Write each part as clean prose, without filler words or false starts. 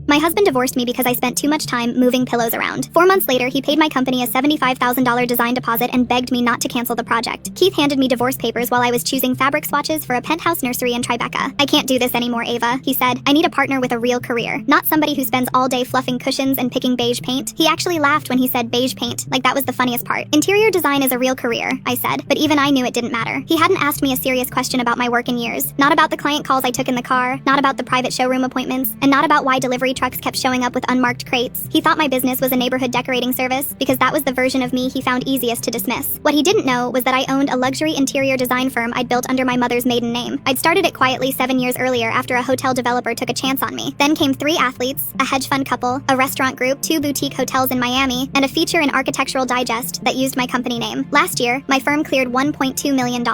My husband divorced me because I spent too much time moving pillows around. 4 months later, he paid my company a $75,000 design deposit and begged me not to cancel the project. Keith handed me divorce papers while I was choosing fabric swatches for a penthouse nursery in Tribeca. I can't do this anymore, Ava, he said. I need a partner with a real career, not somebody who spends all day fluffing cushions and picking beige paint. He actually laughed when he said beige paint, like that was the funniest part. Interior design is a real career, I said, but even I knew it didn't matter. He hadn't asked me a serious question about my work in years. Not about the client calls I took in the car, not about the private showroom appointments, and not about why delivery trucks kept showing up with unmarked crates. He thought my business was a neighborhood decorating service because that was the version of me he found easiest to dismiss. What he didn't know was that I owned a luxury interior design firm I'd built under my mother's maiden name. I'd started it quietly 7 years earlier after a hotel developer took a chance on me. Then came 3 athletes, a hedge fund couple, a restaurant group, 2 boutique hotels in Miami, and a feature in Architectural Digest that used my company name. Last year, my firm cleared $1.2 million.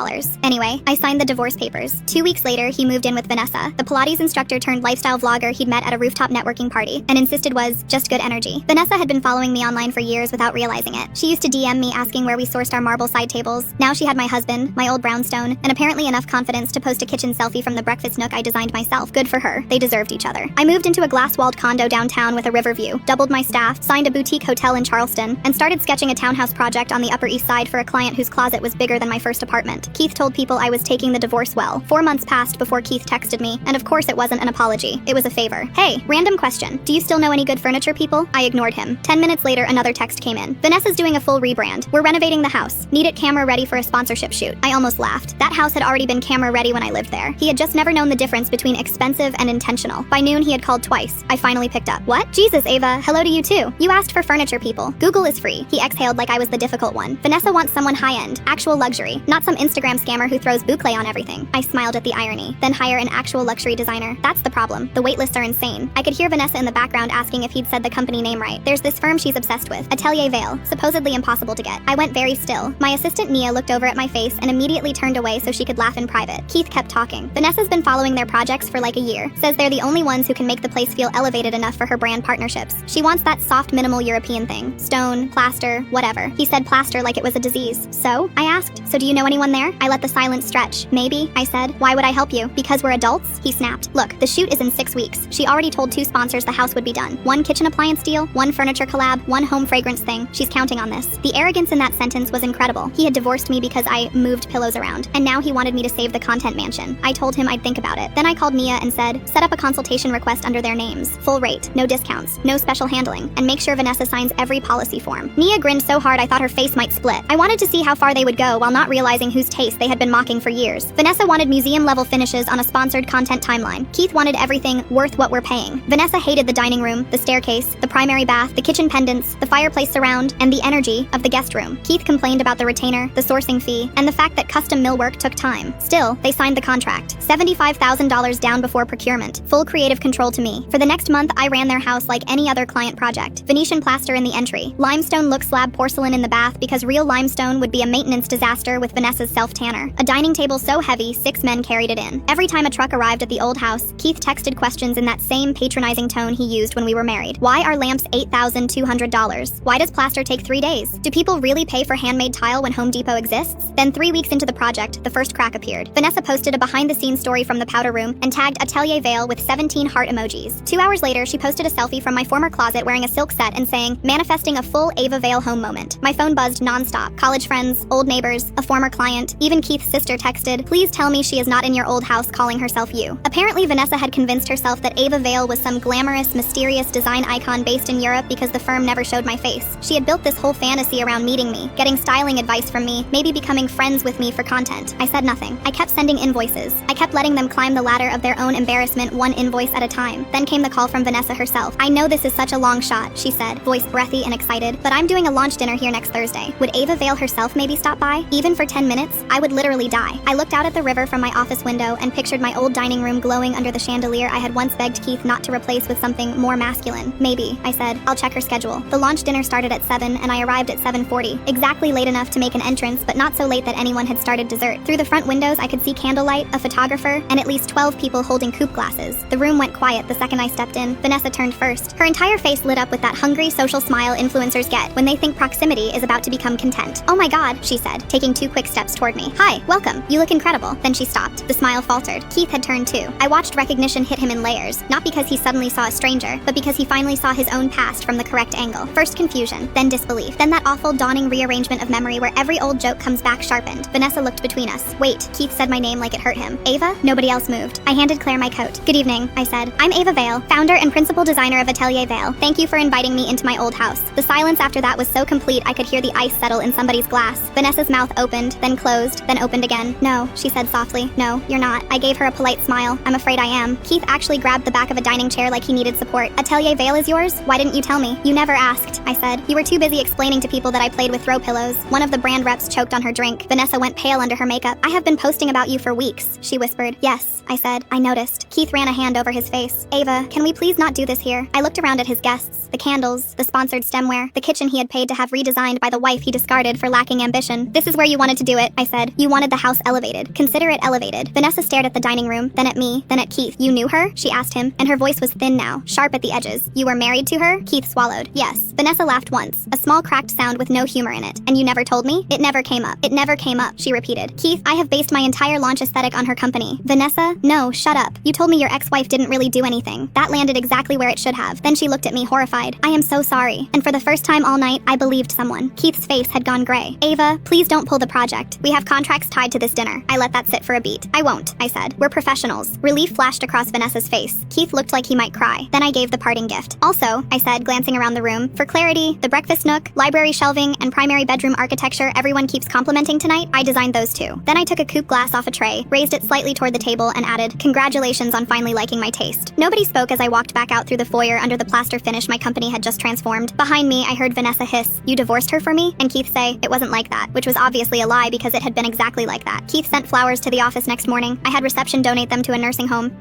Anyway, I signed the divorce papers. 2 weeks later, he moved in with Vanessa, the Pilates instructor turned lifestyle vlogger he'd met at a rooftop networking party, and insisted was just good energy. Vanessa had been following me online for years without realizing it. She used to DM me asking where we sourced our marble side tables. Now she had my husband, my old brownstone, and apparently enough confidence to post a kitchen selfie from the breakfast nook I designed myself. Good for her. They deserved each other. I moved into a glass-walled condo downtown with a river view, doubled my staff, signed a boutique hotel in Charleston, and started sketching a townhouse project on the Upper East Side for a client whose closet was bigger than my first apartment. Keith told people I was taking the divorce well. 4 months passed before Keith texted me, and of course it wasn't an apology. It was a favor. Hey, random question. Do you still know any good furniture people? I ignored him. 10 minutes later, another text came in. Vanessa's doing a full rebrand. We're renovating the house. Need it camera ready for a sponsorship shoot. I almost laughed. That house had already been camera ready when I lived there. He had just never known the difference between expensive and intentional. By noon, he had called twice. I finally picked up. What? Jesus, Ava, hello to you too. You asked for furniture people. Google is free. He exhaled like I was the difficult one. Vanessa wants someone high-end, actual luxury, not some Instagram scammer who throws boucle on everything. I smiled at the irony. Then hire an actual luxury designer. That's the problem. The waitlists are insane. I could hear Vanessa in the background asking if he'd said the company name right. There's this firm she's obsessed with, Atelier Veil, supposedly impossible to get. I went very still. My assistant Nia looked over at my face and immediately turned away so she could laugh in private. Keith kept talking. Vanessa's been following their projects for like a year. Says they're the only ones who can make the place feel elevated enough for her brand partnerships. She wants that soft, minimal European thing. Stone, plaster, whatever. He said plaster like it was a disease. So? I asked. So do you know anyone there? I let the silence stretch. Maybe, I said. Why would I help you? Because we're adults? He snapped. Look, the shoot is in 6 weeks. She already told 2 sponsors the house would be done. 1 kitchen appliance deal, 1 furniture collab, 1 home fragrance thing. She's counting on this. The arrogance in that sentence was incredible. He had divorced me because I moved pillows around, and now he wanted me to save the content mansion. I told him I'd think about it. Then I called Nia and said, set up a consultation request under their names. Full rate, no discounts, no special handling, and make sure Vanessa signs every policy form. Nia grinned so hard I thought her face might split. I wanted to see how far they would go while not realizing whose taste they had been mocking for years. Vanessa wanted museum-level finishes on a sponsored content timeline. Keith wanted everything worth what we're paying. Vanessa hated the dining room, the staircase, the primary bath, the kitchen pendants, the fireplace surround, and the energy of the guest room. Keith complained about the retainer, the sourcing fee, and the fact that custom millwork took time. Still, they signed the contract. $75,000 down before procurement. Full creative control to me. For the next month, I ran their house like any other client project. Venetian plaster in the entry. Limestone look slab porcelain in the bath because real limestone would be a maintenance disaster with Vanessa's self-tanner. A dining table so heavy, 6 men carried it in. Every time a truck arrived at the old house, Keith texted questions in that same patronizing tone he used when we were married. Why are lamps $8,200? Why does plaster take 3 days? Do people really pay for handmade tile when Home Depot exists? Then 3 weeks into the project, the first crack appeared. Vanessa posted a behind-the-scenes story from the powder room and tagged Atelier Veil with 17 heart emojis. 2 hours later, she posted a selfie from my former closet wearing a silk set and saying, manifesting a full Ava Veil home moment. My phone buzzed nonstop. College friends, old neighbors, a former client, even Keith's sister texted, please tell me she is not in your old house calling herself you. Apparently, Vanessa had convinced herself that Ava Veil was some glamorous, mysterious design icon based in Europe because the firm never showed my face. She had built this whole fantasy around meeting me, getting styling advice from me, maybe becoming friends with me for content. I said nothing. I kept sending invoices. I kept letting them climb the ladder of their own embarrassment 1 invoice at a time. Then came the call from Vanessa herself. I know this is such a long shot, she said, voice breathy and excited, but I'm doing a launch dinner here next Thursday. Would Ava Veil herself maybe stop by? Even for 10 minutes? I would literally die. I looked out at the river from my office window and pictured my old dining room glowing under the chandelier I had once begged Keith not to replace with something more masculine. Maybe, I said. I'll check her schedule. The launch dinner started at 7 and I arrived at 7:40, exactly late enough to make an entrance, but not so late that anyone had started dessert. Through the front windows, I could see candlelight, a photographer, and at least 12 people holding coupe glasses. The room went quiet the second I stepped in. Vanessa turned first. Her entire face lit up with that hungry social smile influencers get when they think proximity is about to become content. Oh my god, she said, taking 2 quick steps toward me. Hi, welcome. You look incredible. Then she stopped. The smile faltered. Keith had turned too. I watched recognition hit him in layers, not because he suddenly finally saw a stranger, but because he finally saw his own past from the correct angle. First confusion, then disbelief, then that awful dawning rearrangement of memory where every old joke comes back sharpened. Vanessa looked between us. Wait, Keith said my name like it hurt him. Ava? Nobody else moved. I handed Claire my coat. Good evening, I said. I'm Ava Vale, founder and principal designer of Atelier Vale. Thank you for inviting me into my old house. The silence after that was so complete I could hear the ice settle in somebody's glass. Vanessa's mouth opened, then closed, then opened again. No, she said softly. No, you're not. I gave her a polite smile. I'm afraid I am. Keith actually grabbed the back of a dining chair like he needed support. Atelier Vale is yours? Why didn't you tell me? You never asked, I said. You were too busy explaining to people that I played with throw pillows. One of the brand reps choked on her drink. Vanessa went pale under her makeup. I have been posting about you for weeks, she whispered. Yes, I said. I noticed. Keith ran a hand over his face. Ava, can we please not do this here? I looked around at his guests, the candles, the sponsored stemware, the kitchen he had paid to have redesigned by the wife he discarded for lacking ambition. This is where you wanted to do it, I said. You wanted the house elevated. Consider it elevated. Vanessa stared at the dining room, then at me, then at Keith. You knew her? She asked him, and her voice was thin now, sharp at the edges. You were married to her? Keith swallowed. Yes. Vanessa laughed once, a small cracked sound with no humor in it. And you never told me? It never came up. It never came up, she repeated. Keith, I have based my entire launch aesthetic on her company. Vanessa? No, shut up. You told me your ex-wife didn't really do anything. That landed exactly where it should have. Then she looked at me horrified. I am so sorry. And for the first time all night, I believed someone. Keith's face had gone gray. Ava, please don't pull the project. We have contracts tied to this dinner. I let that sit for a beat. I won't, I said. We're professionals. Relief flashed across Vanessa's face. Keith looked like he might cry. Then I gave the parting gift. Also, I said, glancing around the room, for clarity, the breakfast nook, library shelving, and primary bedroom architecture everyone keeps complimenting tonight, I designed those too. Then I took a coupe glass off a tray, raised it slightly toward the table, and added, congratulations on finally liking my taste. Nobody spoke as I walked back out through the foyer under the plaster finish my company had just transformed. Behind me, I heard Vanessa hiss, you divorced her for me? And Keith say, it wasn't like that, which was obviously a lie because it had been exactly like that. Keith sent flowers to the office next morning. I had reception donate them to a nursing home.